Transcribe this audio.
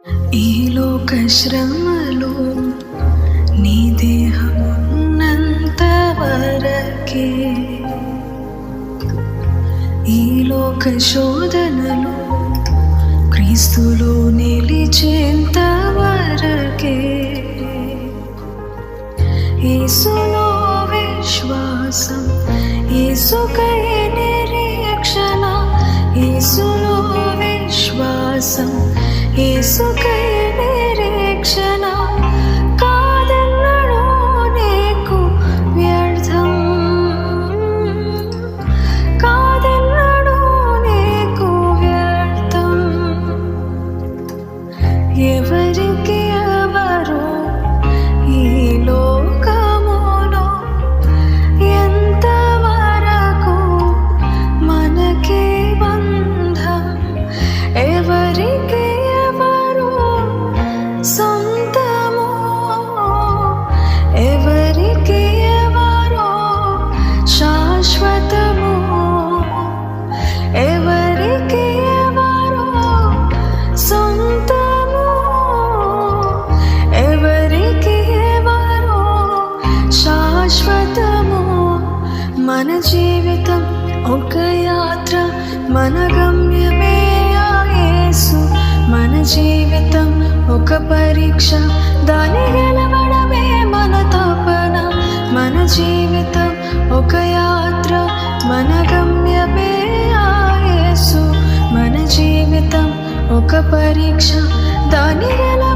ఈ లోక శ్రమలు నీ దేహమున్నంత వరకే, ఈ లోక శోధనలు క్రీస్తులో నిలిచేంత వరకే. యేసులో విశ్వాసం, యేసుకై నిరీక్షణ, యేసులో విశ్వాసం, యేసుకై నిరీక్షణ. కాదెన్నడూ నీకు వ్యర్థం, కాదెన్నడూ నీకు వ్యర్థం. ఎవరికి ఎవరు ఈ లోకములో ఎంతవరకు మనకి బంధం, ఎవరికి ఎవరు సొంతము, ఎవరికి ఎవరు శాశ్వతము, ఎవరికి ఎవరు సొంతము, ఎవరికి ఎవరు శాశ్వతము. మన జీవితం ఒక యాత్ర, మన గమ్యమే ఆ యేసు. మన జీవితం ఒక పరీక్ష, దాని గెలవడమే మన తపన. మన జీవితం ఒక యాత్ర, మన గమ్యమే ఆ యేసు. మన జీవితం ఒక పరీక్ష, దాని గెలవడమే